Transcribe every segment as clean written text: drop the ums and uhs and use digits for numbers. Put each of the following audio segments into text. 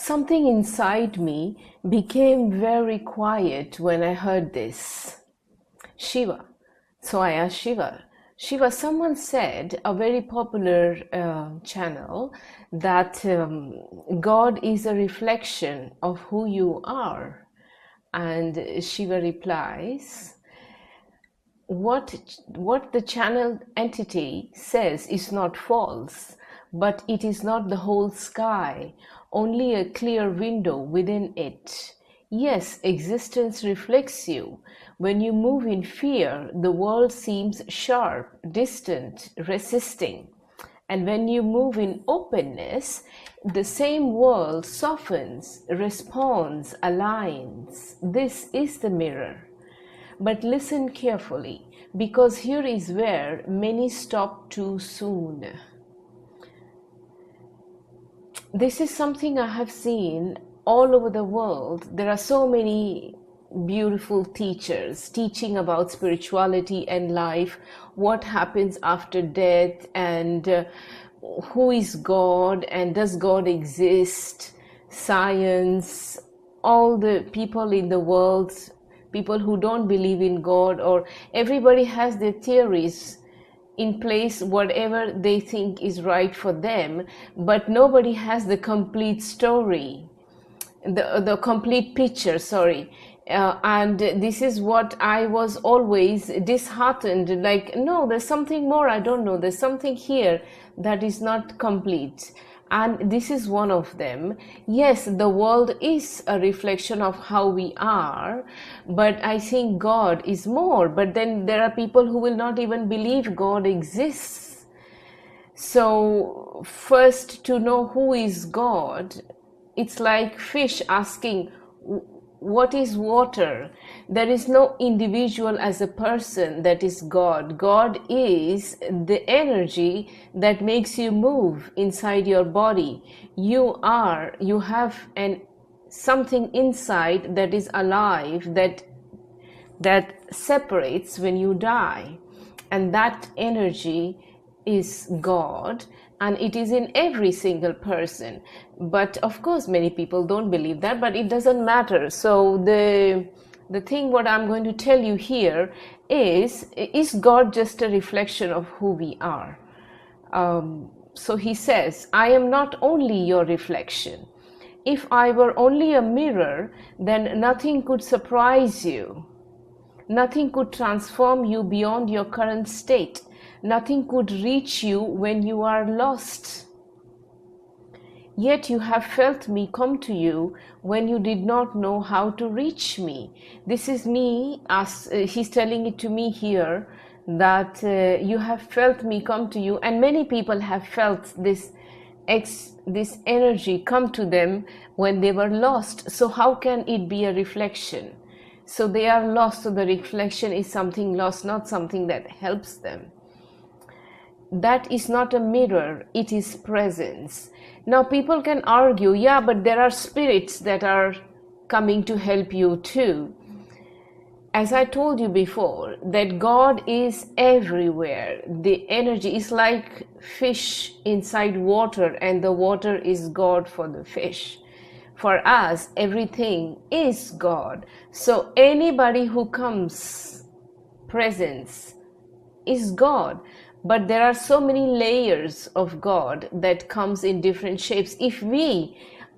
Something inside me became very quiet when I heard this. Shiva. So I asked Shiva. Shiva, someone said, a very popular channel, that God is a reflection of who you are. And Shiva replies, what the channeled entity says is not false, but it is not the whole sky, only a clear window within it. Yes, existence reflects you. When you move in fear, the world seems sharp, distant, resisting. And when you move in openness, the same world softens, responds, aligns. This is the mirror. But listen carefully, because here is where many stop too soon. This is something I have seen all over the world. There are so many beautiful teachers teaching about spirituality and life, what happens after death, and who is God, and does God exist, science, all the people in the world, people who don't believe in God, or everybody has their theories in place, whatever they think is right for them, but nobody has the complete story, the complete picture, sorry. And this is what I was always disheartened, like, no, there's something more, I don't know, there's something here that is not complete. And this is one of them. Yes, the world is a reflection of how we are, but I think God is more. But then there are people who will not even believe God exists. So first, to know who is God, it's like fish asking, what is water? There is no individual as a person that is God. God is the energy that makes you move inside your body. You have something inside that is alive, that separates when you die. And that energy is God, and it is in every single person. But of course many people don't believe that, but it doesn't matter. So the thing what I'm going to tell you here is God just a reflection of who we are? So he says, I am not only your reflection. If I were only a mirror, then nothing could surprise you. Nothing could transform you beyond your current state. Nothing could reach you when you are lost. Yet you have felt me come to you when you did not know how to reach me. This is me, as he's telling it to me here, that you have felt me come to you, and many people have felt this energy come to them when they were lost. So how can it be a reflection? So they are lost, so the reflection is something lost, not something that helps them. That is not a mirror, it is presence. Now people can argue, yeah, but there are spirits that are coming to help you too. As I told you before, that God is everywhere. The energy is like fish inside water, and the water is God for the fish. For us, everything is God. So anybody who comes, presence is God. But there are so many layers of God that comes in different shapes. If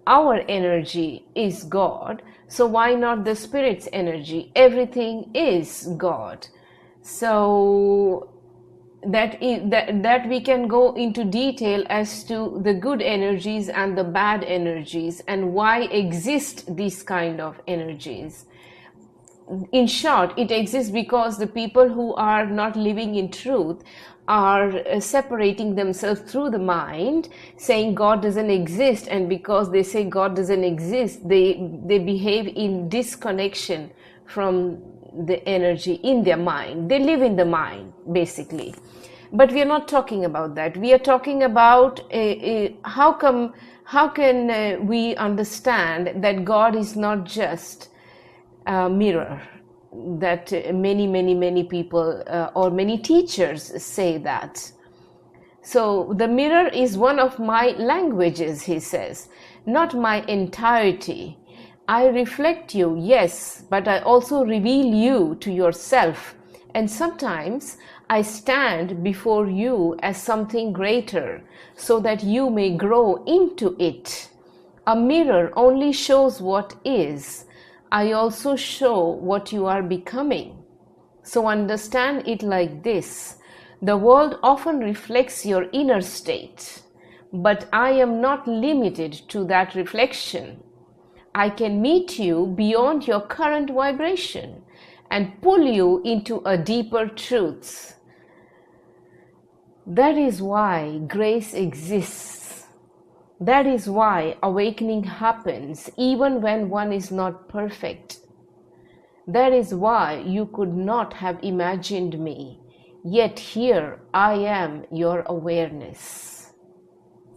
our energy is God, so why not the spirit's energy? Everything is God. So that we can go into detail as to the good energies and the bad energies, and why exist these kind of energies. In short, it exists because the people who are not living in truth are separating themselves through the mind, saying God doesn't exist, and because they say God doesn't exist, they behave in disconnection from the energy in their mind. They live in the mind, basically. But we are not talking about that. We are talking about how can we understand that God is not just a mirror, that many people or many teachers say that. So the mirror is one of my languages, he says. not my entirety. I reflect you, yes, but I also reveal you to yourself. And sometimes I stand before you as something greater, so that you may grow into it. A mirror only shows what is. I also show what you are becoming. So understand it like this. The world often reflects your inner state, but I am not limited to that reflection. I can meet you beyond your current vibration and pull you into a deeper truth. That is why grace exists. That is why awakening happens even when one is not perfect. That is why you could not have imagined me, yet here I am, your awareness.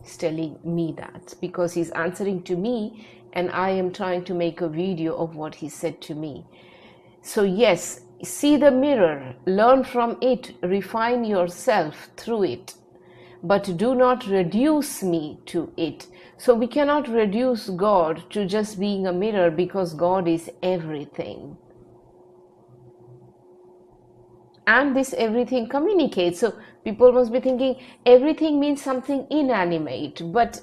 He's telling me that because he's answering to me, and I am trying to make a video of what he said to me. So yes, see the mirror, learn from it, refine yourself through it, but do not reduce me to it. So we cannot reduce God to just being a mirror, because God is everything. And this everything communicates. So people must be thinking everything means something inanimate, but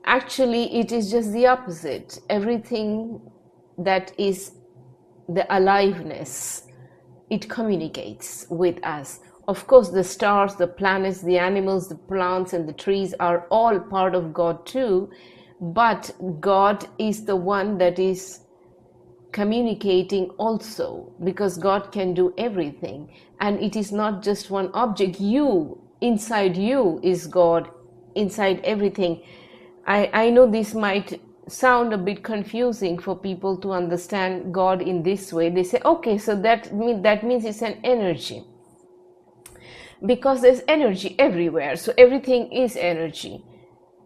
actually it is just the opposite. Everything that is the aliveness, it communicates with us. Of course, the stars, the planets, the animals, the plants, and the trees are all part of God too, but God is the one that is communicating also, because God can do everything, and it is not just one object. You, inside you is God, inside everything. I know this might sound a bit confusing for people to understand God in this way. They say, okay, so that means it's an energy, because there's energy everywhere, so everything is energy.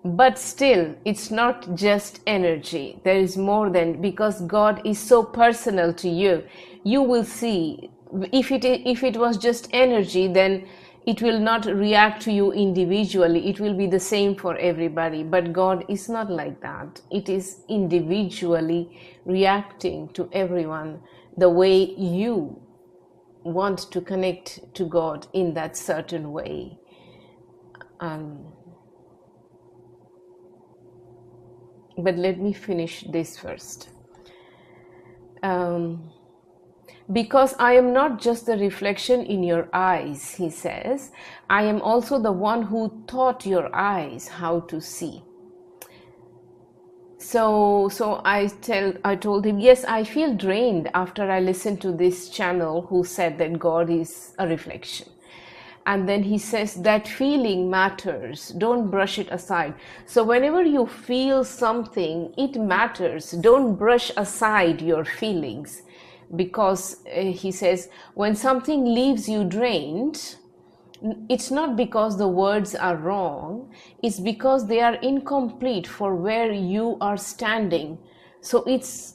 But still, it's not just energy. There is more than, because God is so personal to you. You will see, if it was just energy, then it will not react to you individually. It will be the same for everybody. But God is not like that. It is individually reacting to everyone the way you want to connect to God in that certain way. But let me finish this first. Because I am not just the reflection in your eyes, he says, I am also the one who taught your eyes how to see. So I told him, yes, I feel drained after I listened to this channel who said that God is a reflection. And then he says that feeling matters. Don't brush it aside. So whenever you feel something, it matters. Don't brush aside your feelings. Because he says, when something leaves you drained, it's not because the words are wrong. It's because they are incomplete for where you are standing. So it's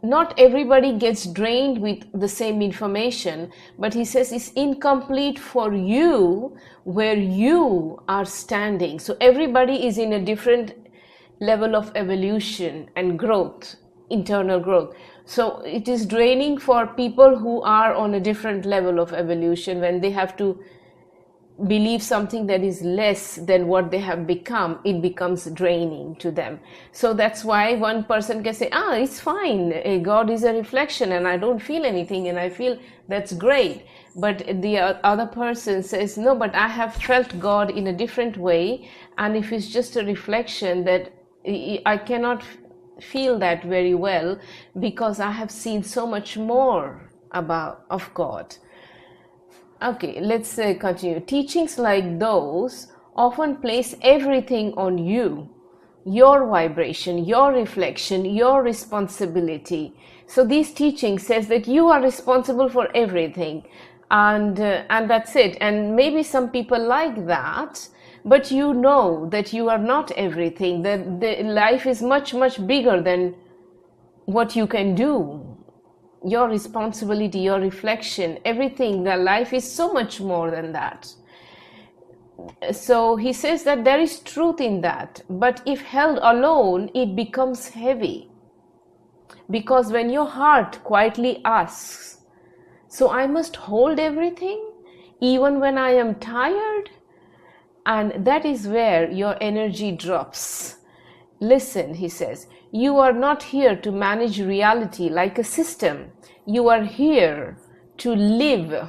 not everybody gets drained with the same information, but he says it's incomplete for you where you are standing. So everybody is in a different level of evolution and growth, internal growth. So it is draining for people who are on a different level of evolution, when they have to believe something that is less than what they have become. It becomes draining to them. So that's why one person can say, it's fine, God is a reflection and I don't feel anything, and I feel that's great. But the other person says, no, but I have felt God in a different way, and if it's just a reflection, that I cannot feel that very well, because I have seen so much more of God. Okay, let's continue. Teachings like those often place everything on you, your vibration, your reflection, your responsibility. So these teachings says that you are responsible for everything, and that's it. And maybe some people like that, but you know that you are not everything. That the life is much, much bigger than what you can do. Your responsibility, your reflection, everything, the life is so much more than that. So he says that there is truth in that, but if held alone, it becomes heavy. Because when your heart quietly asks, so I must hold everything, even when I am tired? And that is where your energy drops. Listen, he says, you are not here to manage reality like a system. You are here to live,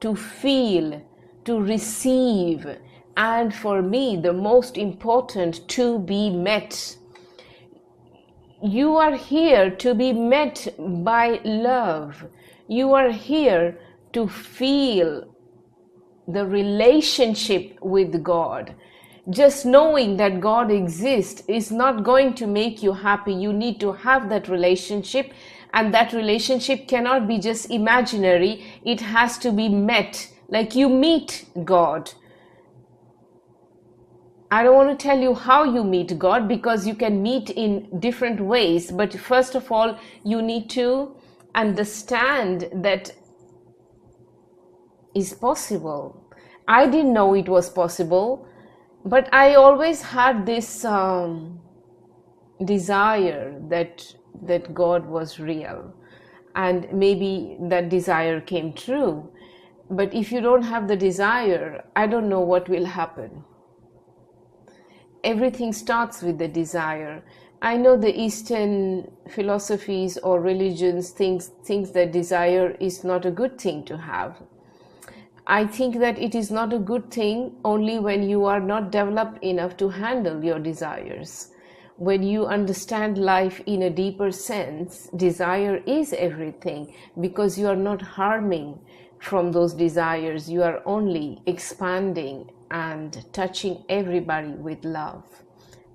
to feel, to receive, and for me, the most important, to be met. You are here to be met by love. You are here to feel the relationship with God. Just knowing that God exists is not going to make you happy. You need to have that relationship, and that relationship cannot be just imaginary. It has to be met, like you meet God. I don't want to tell you how you meet God, because you can meet in different ways. But first of all, you need to understand that is possible. I didn't know it was possible, but I always had this desire that God was real, and maybe that desire came true. But if you don't have the desire, I don't know what will happen. Everything starts with the desire. I know the Eastern philosophies or religions thinks that desire is not a good thing to have. I think that it is not a good thing only when you are not developed enough to handle your desires. When you understand life in a deeper sense, desire is everything, because you are not harming from those desires. You are only expanding and touching everybody with love.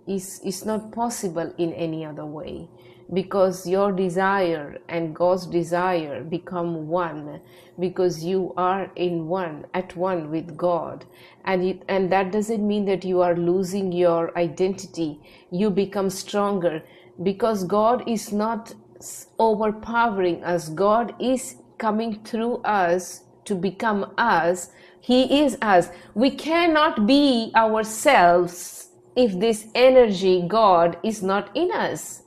It's not possible in any other way, because your desire and God's desire become one, because you are at one with God. And that doesn't mean that you are losing your identity. You become stronger, because God is not overpowering us. God is coming through us to become us. He is us. We cannot be ourselves if this energy, God, is not in us.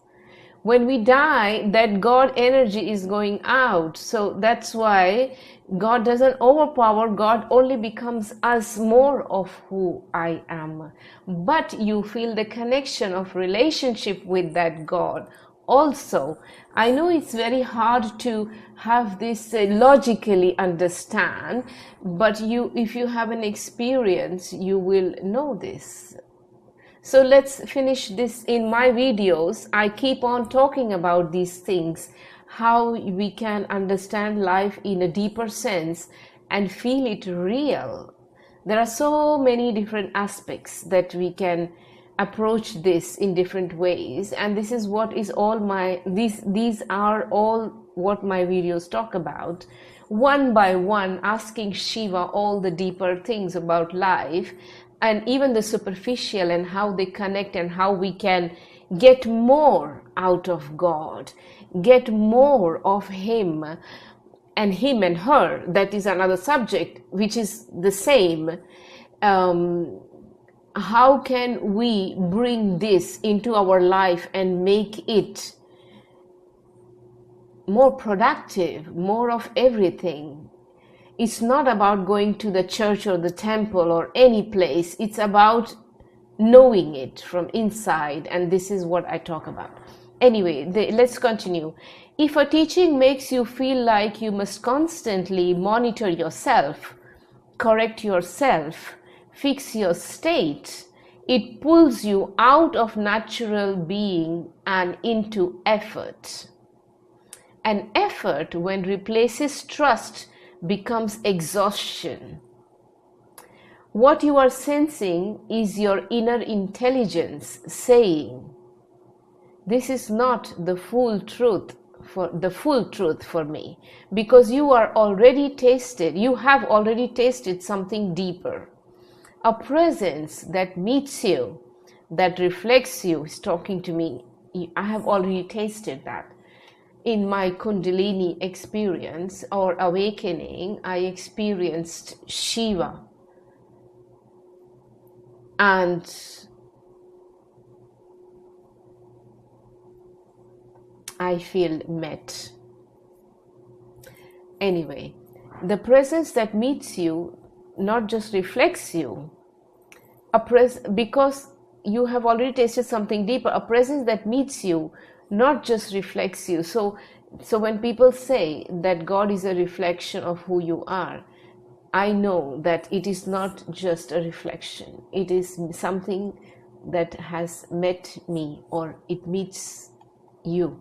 When we die, that God energy is going out. So that's why God doesn't overpower. God only becomes us, more of who I am. But you feel the connection of relationship with that God. Also, I know it's very hard to have this logically understand, but if you have an experience, you will know this. So let's finish this. In my videos, I keep on talking about these things, how we can understand life in a deeper sense and feel it real. There are so many different aspects that we can approach this in different ways, and this is what is all these are all what my videos talk about, one by one, asking Shiva all the deeper things about life, and even the superficial, and how they connect, and how we can get more out of God, get more of Him and her. That is another subject which is the same. How can we bring this into our life and make it more productive, more of everything? It's not about going to the church or the temple or any place. It's about knowing it from inside, and this is what I talk about. Anyway, let's continue. If a teaching makes you feel like you must constantly monitor yourself, correct yourself, fix your state, it pulls you out of natural being and into effort. And effort, when replaces trust, becomes exhaustion. What you are sensing is your inner intelligence saying, this is not the full truth for me, because you have already tasted something deeper. A presence that meets you, that reflects you, is talking to me. I have already tasted that. In my Kundalini experience or awakening, I experienced Shiva. and I feel met. Anyway, the presence that meets you not just reflects you, because you have already tasted something deeper. A presence that meets you not just reflects you. So when people say that God is a reflection of who you are, I know that it is not just a reflection. It is something that has met me, or it meets you.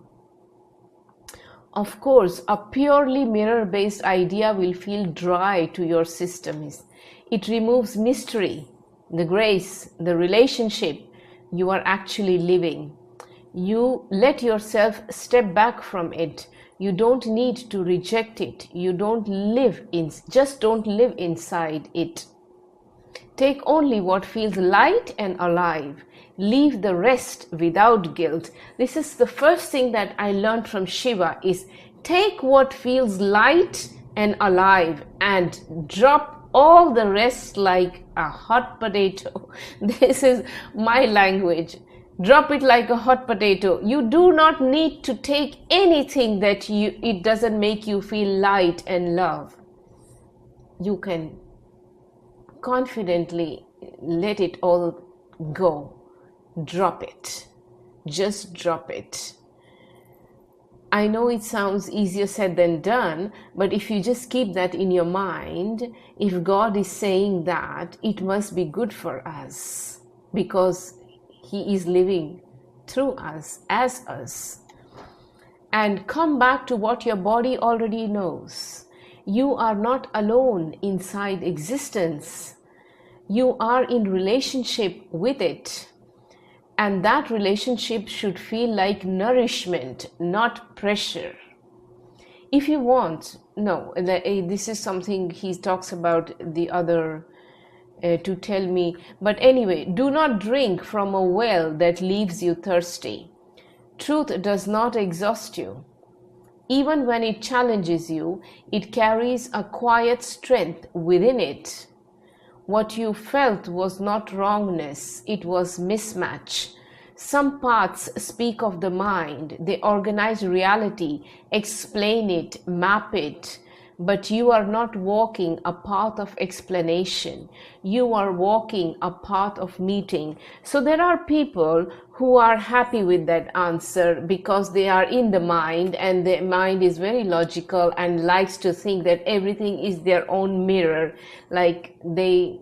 Of course, a purely mirror-based idea will feel dry to your system. It removes mystery, the grace, the relationship you are actually living. You let yourself step back from it. You don't need to reject it. You don't just don't live inside it. Take only what feels light and alive. Leave the rest without guilt. This is the first thing that I learned from Shiva, is take what feels light and alive and drop all the rest like a hot potato. This is my language. Drop it like a hot potato. You do not need to take anything that it doesn't make you feel light and love. You can confidently let it all go. Drop it. Just drop it. I know it sounds easier said than done, but if you just keep that in your mind, if God is saying that, it must be good for us, because He is living through us, as us. And come back to what your body already knows. You are not alone inside existence. You are in relationship with it. And that relationship should feel like nourishment, not pressure. If you want, this is something he talks about the other to tell me. But anyway, do not drink from a well that leaves you thirsty. Truth does not exhaust you. Even when it challenges you, it carries a quiet strength within it. What you felt was not wrongness, it was mismatch. Some paths speak of the mind, they organize reality, explain it, map it, but you are not walking a path of explanation. You are walking a path of meeting. So there are people who are happy with that answer because they are in the mind, and the mind is very logical and likes to think that everything is their own mirror, like they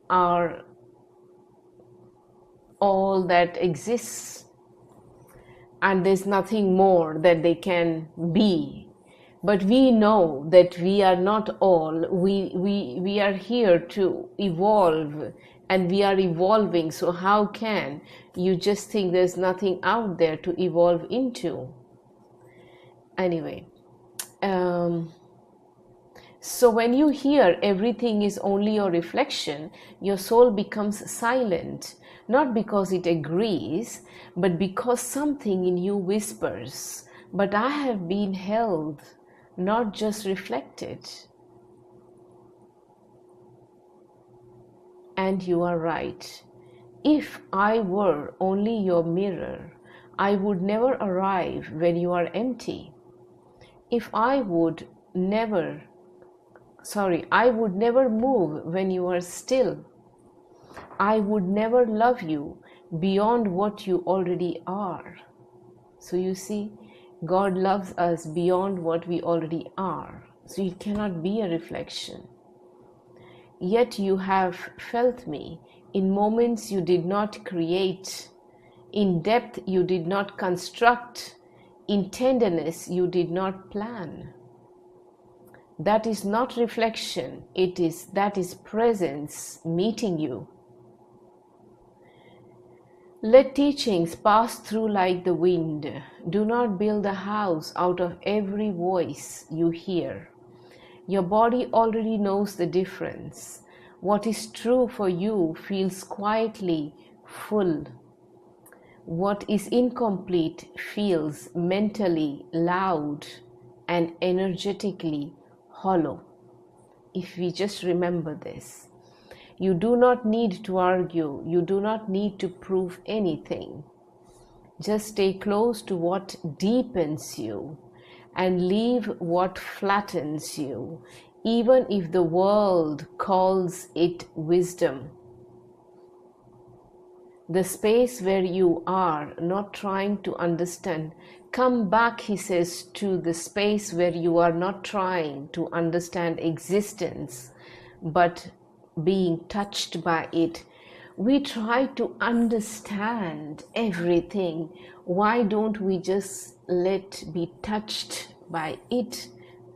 are all that exists and there's nothing more that they can be. But we know that we are not all. We are here to evolve, and we are evolving. So how can you just think there's nothing out there to evolve into? Anyway, so when you hear everything is only your reflection, your soul becomes silent, not because it agrees, but because something in you whispers, but I have been held, not just reflected. And you are right. If I were only your mirror, I would never arrive when you are empty. I would never move when you are still. I would never love you beyond what you already are. So you see, God loves us beyond what we already are. So it cannot be a reflection. Yet you have felt me in moments you did not create, in depth you did not construct, in tenderness you did not plan. That is not reflection, that is presence meeting you. Let teachings pass through like the wind. Do not build a house out of every voice you hear. Your body already knows the difference. What is true for you feels quietly full. What is incomplete feels mentally loud and energetically hollow. If we just remember this. You do not need to argue. You do not need to prove anything. Just stay close to what deepens you and leave what flattens you, even if the world calls it wisdom. The space where you are, not trying to understand. Come back, he says, to the space where you are not trying to understand existence, but being touched by it. We try to understand everything. Why don't we just be touched by it?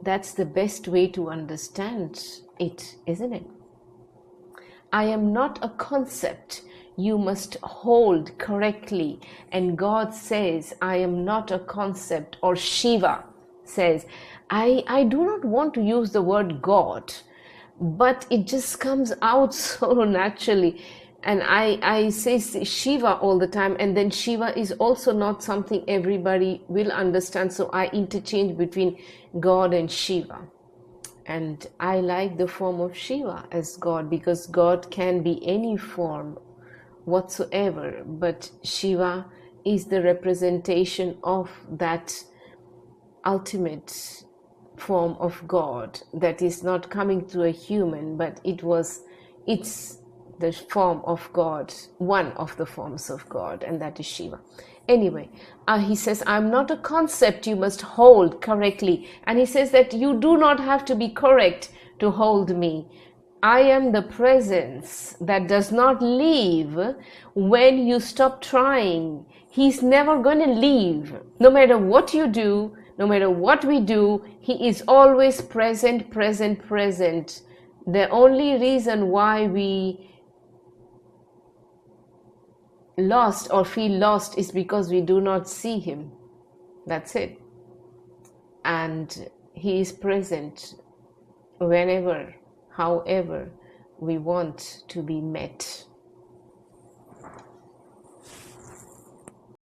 That's the best way to understand it, isn't it? I am not a concept you must hold correctly. And God says, I am not a concept. Or Shiva says, I do not want to use the word God, but it just comes out so naturally. And I say Shiva all the time, and then Shiva is also not something everybody will understand, so I interchange between God and Shiva. And I like the form of Shiva as God, because God can be any form whatsoever, but Shiva is the representation of that ultimate form of God that is not coming through a human, but it's the form of God, one of the forms of God, and that is Shiva. Anyway, he says, I'm not a concept you must hold correctly. And he says that you do not have to be correct to hold me. I am the presence that does not leave when you stop trying. He's never going to leave. No matter what you do, no matter what we do, he is always present, present, present. The only reason why we lost or feel lost is because we do not see him. That's it. And he is present whenever, however we want to be met.